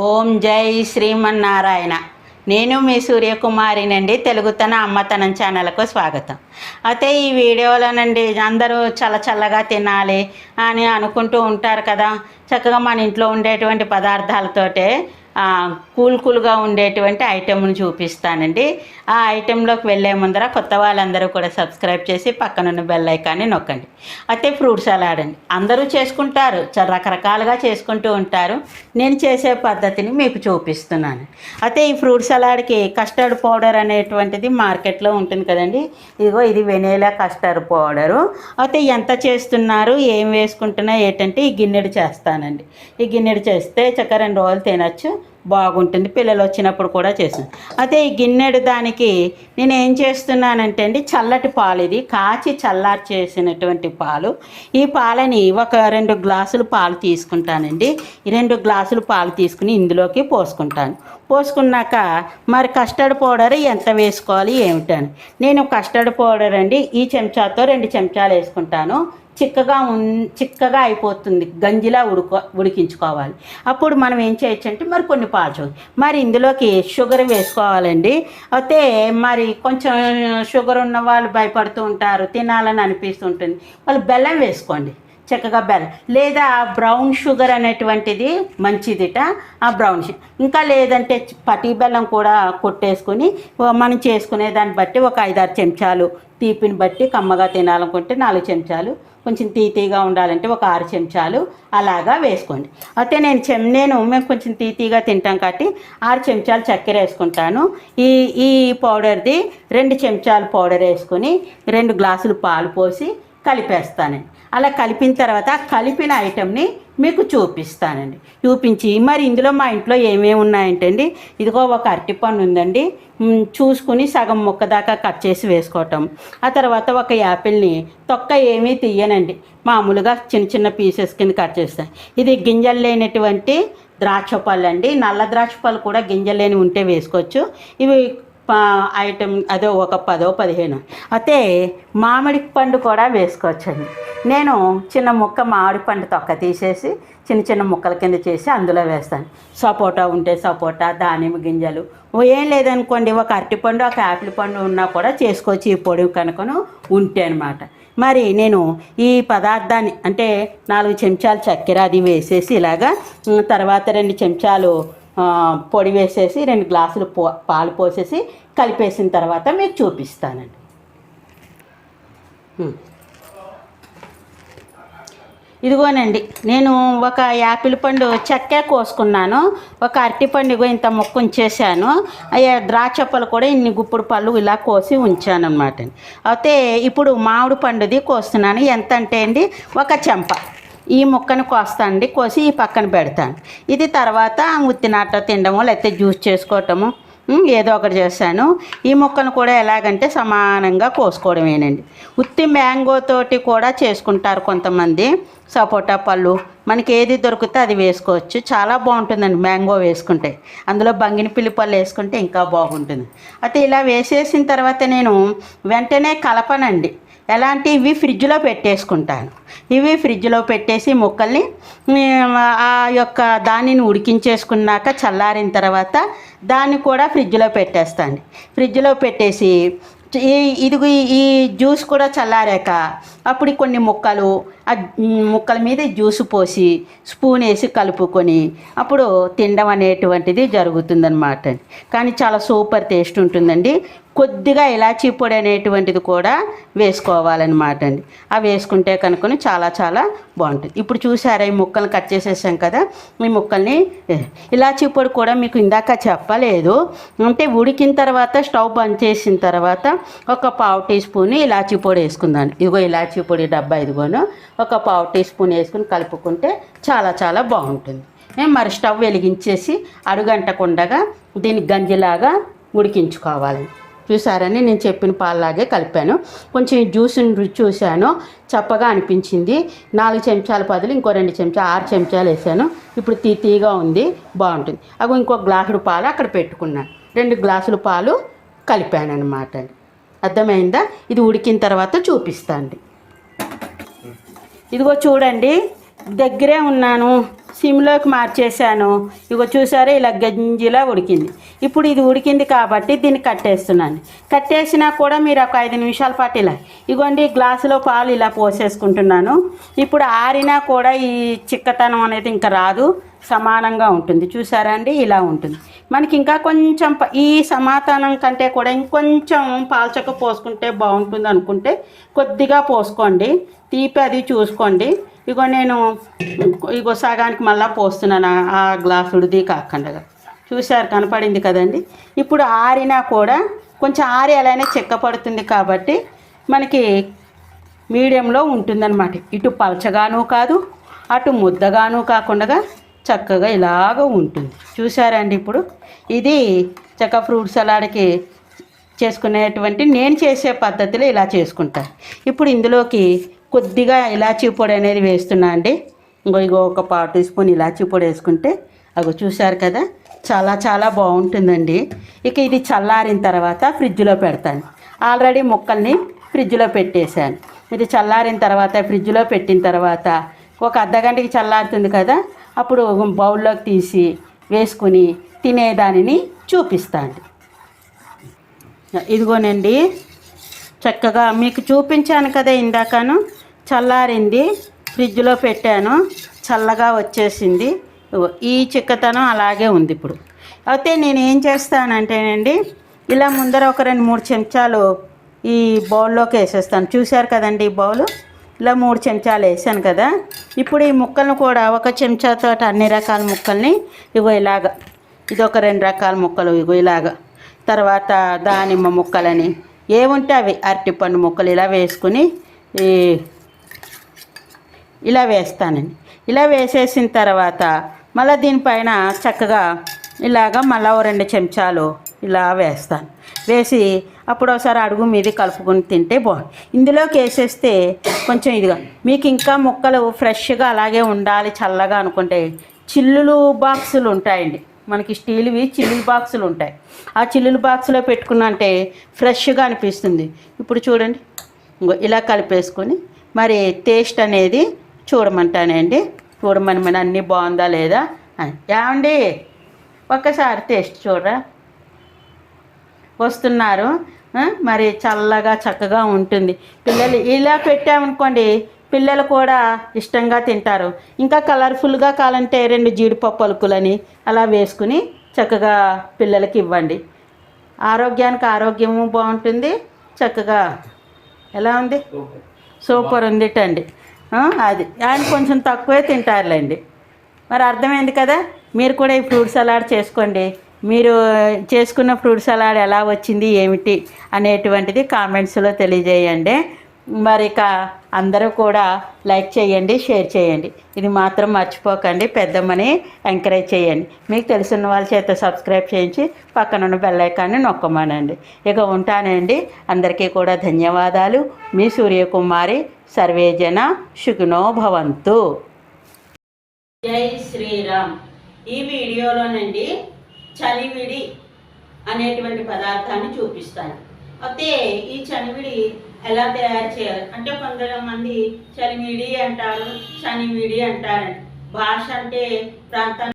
ఓం జై శ్రీమన్నారాయణ. నేను మీ సూర్యకుమారినండి. తెలుగుతన అమ్మతనం ఛానల్కు స్వాగతం. అయితే ఈ వీడియోలోనండి అందరూ చల్లగా తినాలి అని అనుకుంటూ ఉంటారు కదా. చక్కగా మన ఇంట్లో ఉండేటువంటి పదార్థాలతోటే కూల్గా ఉండేటువంటి ఐటెంను చూపిస్తానండి. ఆ ఐటెంలోకి వెళ్ళే ముందర కొత్త వాళ్ళందరూ కూడా సబ్స్క్రైబ్ చేసి పక్కనున్న బెల్ ఐకాన్ని నొక్కండి. అయితే ఫ్రూట్ సలాడ్ అండి అందరూ చేసుకుంటారు, రకరకాలుగా చేసుకుంటూ ఉంటారు. నేను చేసే పద్ధతిని మీకు చూపిస్తున్నాను. అయితే ఈ ఫ్రూట్ సలాడ్కి కస్టర్డ్ పౌడర్ అనేటువంటిది మార్కెట్లో ఉంటుంది కదండి. ఇదిగో ఇది వెనీలా కస్టర్డ్ పౌడరు. అయితే ఎంత చేస్తున్నారు, ఏం వేసుకుంటున్నా ఏంటంటే ఈ గిన్నెడు చేస్తానండి. ఈ గిన్నెడు చేస్తే చక్కగా 2 రోజులు తినచ్చు, బాగుంటుంది. పిల్లలు వచ్చినప్పుడు కూడా చేస్తాను. అయితే ఈ గిన్నెడు దానికి నేను ఏం చేస్తున్నానంటే అండి, చల్లటి పాలు, ఇది కాచి చల్లారి చేసినటువంటి పాలు. ఈ పాలని ఒక 2 గ్లాసులు పాలు తీసుకుంటానండి. ఈ 2 గ్లాసులు పాలు తీసుకుని ఇందులోకి పోసుకుంటాను. పోసుకున్నాక మరి కస్టర్డ్ పౌడర్ ఎంత వేసుకోవాలి ఏమిటని, నేను కస్టర్డ్ పౌడర్ అండి ఈ చెంచాతో 2 చెంచాలు వేసుకుంటాను. చిక్కగా అయిపోతుంది, గంజిలా ఉడికించుకోవాలి. అప్పుడు మనం ఏం చేయొచ్చు అంటే మరి కొన్ని పాలు, మరి ఇందులోకి షుగర్ వేసుకోవాలండి. అయితే మరి కొంచెం షుగర్ ఉన్న వాళ్ళు భయపడుతూ ఉంటారు, తినాలని అనిపిస్తుంటుంది, వాళ్ళు బెల్లం వేసుకోండి. చక్కగా బెల్లం లేదా బ్రౌన్ షుగర్ అనేటువంటిది మంచిదిట. ఆ బ్రౌన్ ఇంకా లేదంటే పటి బెల్లం కూడా కొట్టేసుకొని మనం చేసుకునే దాన్ని బట్టి ఒక 5-6 చెంచాలు, తీపిని బట్టి కమ్మగా తినాలనుకుంటే 4 చెంచాలు, కొంచెం తీగా ఉండాలంటే ఒక 6 చెంచాలు అలాగా వేసుకోండి. అయితే మేము కొంచెం తీగా తింటాం కాబట్టి 6 చెంచాలు చక్కెర వేసుకుంటాను. ఈ పౌడర్ది 2 చెంచాలు పౌడర్ వేసుకొని 2 గ్లాసులు పాలు పోసి కలిపేస్తానండి. అలా కలిపిన తర్వాత కలిపిన ఐటెంని మీకు చూపిస్తానండి. చూపించి మరి ఇందులో మా ఇంట్లో ఏమేమి ఉన్నాయంటే అండి, ఇదిగో ఒక అరటిపండు ఉందండి, చూసుకుని సగం ముక్క దాకా కట్ చేసి వేసుకోవటం. ఆ తర్వాత ఒక యాపిల్ని తొక్క ఏమీ తీయనండి, మామూలుగా చిన్న పీసెస్ కింద కట్ చేస్తాను. ఇది గింజలు లేనటువంటి ద్రాక్ష పళ్ళు అండి. నల్ల ద్రాక్ష పళ్ళు కూడా గింజలు లేని ఉంటే వేసుకోవచ్చు. ఇవి ఐటెం అదో ఒక 10-15. అయితే మామిడి పండు కూడా వేసుకోవచ్చండి. నేను చిన్న ముక్క మామిడి పండు తొక్క తీసేసి చిన్న ముక్కల కింద చేసి అందులో వేస్తాను. సపోటా ఉంటే సపోటా, దానిమ్మ గింజలు, ఏం లేదనుకోండి ఒక అరటిపండు, ఒక యాపిల్ పండు ఉన్నా కూడా చేసుకోవచ్చు, ఈ పొడి కనుకను ఉంటే అనమాట. మరి నేను ఈ పదార్థాన్ని అంటే 4 చెంచాలు చక్కెర అది వేసేసి ఇలాగా, తర్వాత 2 చెంచాలు పొడి వేసేసి 2 గ్లాసులు పాలు పోసేసి కలిపేసిన తర్వాత మీకు చూపిస్తానండి. ఇదిగోనండి, నేను ఒక యాపిల్ పండు చెక్కే కోసుకున్నాను, ఒక అరటిపండు ఇంత ముక్క ఉంచేసాను, ద్రాక్ష పళ్ళు కూడా ఇన్ని గుప్పుడు పళ్ళు ఇలా కోసి ఉంచాను అనమాట. అయితే ఇప్పుడు మామిడి పండుది కోస్తున్నాను. ఎంత అంటే అండి, ఒక చెంప ఈ ముక్కను కోస్తానండి, కోసి ఈ పక్కన పెడతాను. ఇది తర్వాత ఉత్తినాట తినడమో లేకపోతే జ్యూస్ చేసుకోవటము ఏదో ఒకటి చేస్తాను. ఈ ముక్కను కూడా ఎలాగంటే సమానంగా కోసుకోవడమేనండి. ఉత్తి మ్యాంగో తోటి కూడా చేసుకుంటారు కొంతమంది. సపోటా పళ్ళు మనకి ఏది దొరికితే అది వేసుకోవచ్చు, చాలా బాగుంటుందండి మ్యాంగో వేసుకుంటే. అందులో బంగినపిల్లి పళ్ళు వేసుకుంటే ఇంకా బాగుంటుంది. అయితే ఇలా వేసేసిన తర్వాత నేను వెంటనే కలపనండి. ఎలాంటి ఇవి ఫ్రిడ్జ్లో పెట్టేసుకుంటాను. ఇవి ఫ్రిడ్జ్లో పెట్టేసి ముక్కల్ని ఆ యొక్క దానిని ఉడికించేసుకున్నాక చల్లారిన తర్వాత దాన్ని కూడా ఫ్రిడ్జ్లో పెట్టేస్తాను. ఫ్రిడ్జ్లో పెట్టేసి ఇదిగో ఈ జ్యూస్ కూడా చల్లారాక అప్పుడు కొన్ని ముక్కల మీద జ్యూస్ పోసి స్పూన్ వేసి కలుపుకొని అప్పుడు తినడం అనేటువంటిది జరుగుతుందన్నమాట. కానీ చాలా సూపర్ టేస్ట్ ఉంటుందండి. కొద్దిగా ఇలాచీ పొడి అనేటువంటిది కూడా వేసుకోవాలన్నమాట అండి. అవి వేసుకుంటే కనుకొని చాలా బాగుంటుంది. ఇప్పుడు చూసారా, ఈ ముక్కలు కట్ చేసేసాం కదా, ఈ ముక్కల్ని ఇలాచీ పొడి కూడా మీకు ఇందాక చెప్పలేదు. అంటే ఉడికిన తర్వాత స్టవ్ బంద్ చేసిన తర్వాత ఒక 1/4 టీ స్పూన్ ఇలాచీ పొడి వేసుకుందాం. ఇదిగో ఇలాచీ పొడి డబ్బా, ఇదిగోను ఒక 1/4 టీ స్పూన్ వేసుకుని కలుపుకుంటే చాలా బాగుంటుంది. మరి స్టవ్ వెలిగించేసి అడుగంటకుండగా దీన్ని గంజిలాగా ఉడికించుకోవాలి. చూసారని నేను చెప్పిన పాలలాగే కలిపాను. కొంచెం జ్యూస్ని రుచి చూశాను, చప్పగా అనిపించింది. 4 చెంచాల బదులు ఇంకో 2 చెంచాలు 6 చెంచాలు వేసాను. ఇప్పుడు తీగా ఉంది, బాగుంటుంది. అవి ఇంకో గ్లాసుడు పాలు అక్కడ పెట్టుకున్నాను. 2 గ్లాసులు పాలు కలిపాను అనమాట. అర్థమైందా? ఇది ఉడికిన తర్వాత చూపిస్తాండి. ఇదిగో చూడండి, దగ్గరే ఉన్నాను, సిమ్లోకి మార్చేసాను. ఇగో చూసారా, ఇలా గంజిలా ఉడికింది. ఇప్పుడు ఇది ఉడికింది కాబట్టి దీన్ని కట్టేస్తున్నాను. కట్టేసినా కూడా మీరు ఒక 5 నిమిషాల పాటు ఇలా ఇగోండి గ్లాసులో పాలు ఇలా పోసేసుకుంటున్నాను. ఇప్పుడు ఆరినా కూడా ఈ చిక్కతనం అనేది ఇంకా రాదు, సమానంగా ఉంటుంది. చూసారా అండి, ఇలా ఉంటుంది. మనకి ఇంకా కొంచెం ఈ సమాధానం కంటే కూడా ఇంకొంచెం పాలచక్క పోసుకుంటే బాగుంటుంది అనుకుంటే కొద్దిగా పోసుకోండి. తీపి అది చూసుకోండి. నేను సగానికి మళ్ళీ పోస్తున్నాను, ఆ గ్లాసుడిది కాకుండా. చూసారు, కనపడింది కదండి. ఇప్పుడు ఆరినా కూడా కొంచెం ఆరి అలానే చెక్క పడుతుంది కాబట్టి మనకి మీడియంలో ఉంటుందన్నమాట. ఇటు పలచగాను కాదు, అటు ముద్దగాను కాకుండా చక్కగా ఇలాగ ఉంటుంది. చూసారండి, ఇప్పుడు ఇది చక్క ఫ్రూట్ సలాడ్కి చేసుకునేటువంటి నేను చేసే పద్ధతిలో ఇలా చేసుకుంటాను. ఇప్పుడు ఇందులోకి కొద్దిగా ఇలాచీ పొడి అనేది వేస్తున్నా అండి. ఇగో ఒక 1/4 టీ స్పూన్ ఇలాచీ పొడి వేసుకుంటే అగో చూసారు కదా, చాలా చాలా బాగుంటుందండి. ఇక ఇది చల్లారిన తర్వాత ఫ్రిడ్జ్లో పెడతాను. ఆల్రెడీ ముక్కల్ని ఫ్రిడ్జ్లో పెట్టేశాను. ఇది చల్లారిన తర్వాత ఫ్రిడ్జ్లో పెట్టిన తర్వాత ఒక అర్ధగంటకి చల్లారుతుంది కదా, అప్పుడు బౌల్లోకి తీసి వేసుకుని తినేదానిని చూపిస్తాను. ఇదిగోనండి, చక్కగా మీకు చూపించాను కదా ఇందాకను, చల్లారింది, ఫ్రిడ్జ్లో పెట్టాను, చల్లగా వచ్చేసింది. ఈ చిక్కతనం అలాగే ఉంది. ఇప్పుడు అయితే నేను ఏం చేస్తానంటేనండి, ఇలా ముందర ఒక 2-3 చెంచాలు ఈ బౌల్లోకి వేసేస్తాను. చూశారు కదండి, ఈ బౌలు ఇలా 3 చెంచాలు వేసాను కదా. ఇప్పుడు ఈ ముక్కలను కూడా ఒక చెంచాతో అన్ని రకాల ముక్కల్ని ఇలాగ, ఇది ఒక 2 రకాల ముక్కలు ఇలాగ, తర్వాత దానిమ్మ ముక్కలని ఏముంటే అవి, అరటిపండు ముక్కలు ఇలా వేసుకుని ఇలా వేస్తానండి. ఇలా వేసేసిన తర్వాత మళ్ళీ దీనిపైన చక్కగా ఇలాగ మళ్ళీ 2 చెంచాలు ఇలా వేస్తాను. వేసి అప్పుడు ఒకసారి అడుగు మీది కలుపుకొని తింటే బాగుంది. ఇందులోకి వేసేస్తే కొంచెం ఇదిగా మీకు ఇంకా ముక్కలు ఫ్రెష్గా అలాగే ఉండాలి చల్లగా అనుకుంటే చిల్లులు బాక్సులు ఉంటాయండి, మనకి స్టీల్వి చిల్లులు బాక్సులు ఉంటాయి. ఆ చిల్లులు బాక్సులో పెట్టుకున్నంటే ఫ్రెష్గా అనిపిస్తుంది. ఇప్పుడు చూడండి, ఇలా కలిపేసుకొని మరి టేస్ట్ అనేది చూడమంటానండి. చూడమని మన అన్నీ బాగుందా లేదా అని. ఏమండి, ఒక్కసారి టేస్ట్ చూడరా, వస్తున్నారు. మరి చల్లగా చక్కగా ఉంటుంది. పిల్లలు ఇలా పెట్టామనుకోండి, పిల్లలు కూడా ఇష్టంగా తింటారు. ఇంకా కలర్ఫుల్గా కావాలంటే 2 జీడిపప్పు పలుకులని అలా వేసుకుని చక్కగా పిల్లలకి ఇవ్వండి. ఆరోగ్యానికి ఆరోగ్యము బాగుంటుంది. చక్కగా ఎలా ఉంది, సూపర్ ఉందిటండి. అది ఆయన కొంచెం తక్కువే తింటారులేండి. మరి అర్థమైంది కదా. మీరు కూడా ఈ ఫ్రూట్ సలాడ్ చేసుకోండి. మీరు చేసుకున్న ఫ్రూట్ సలాడ్ ఎలా వచ్చింది ఏమిటి అనేటువంటిది కామెంట్స్లో తెలియజేయండి. మరి ఇక అందరూ కూడా లైక్ చేయండి, షేర్ చేయండి. ఇది మాత్రం మర్చిపోకండి, పెద్దమ్మని ఎంకరేజ్ చేయండి. మీకు తెలిసిన వాళ్ళ చేత సబ్స్క్రైబ్ చేయించి పక్కనున్న బెల్ ఐకాన్ని నొక్కమనండి. ఇక ఉంటానండి. అందరికీ కూడా ధన్యవాదాలు. మీ సూర్యకుమారి. సర్వేజన సుఖినో భవంతు. జై శ్రీరామ్. ఈ వీడియోలోనండి చలివిడి అనేటువంటి పదార్థాన్ని చూపిస్తాను. అయితే ఈ చలివిడి ఎలా తయారు చేయాలి అంటే కొంతమంది చలివిడి అంటారు, చనివిడి అంటారండి. భాష అంటే ప్రాంతాన్ని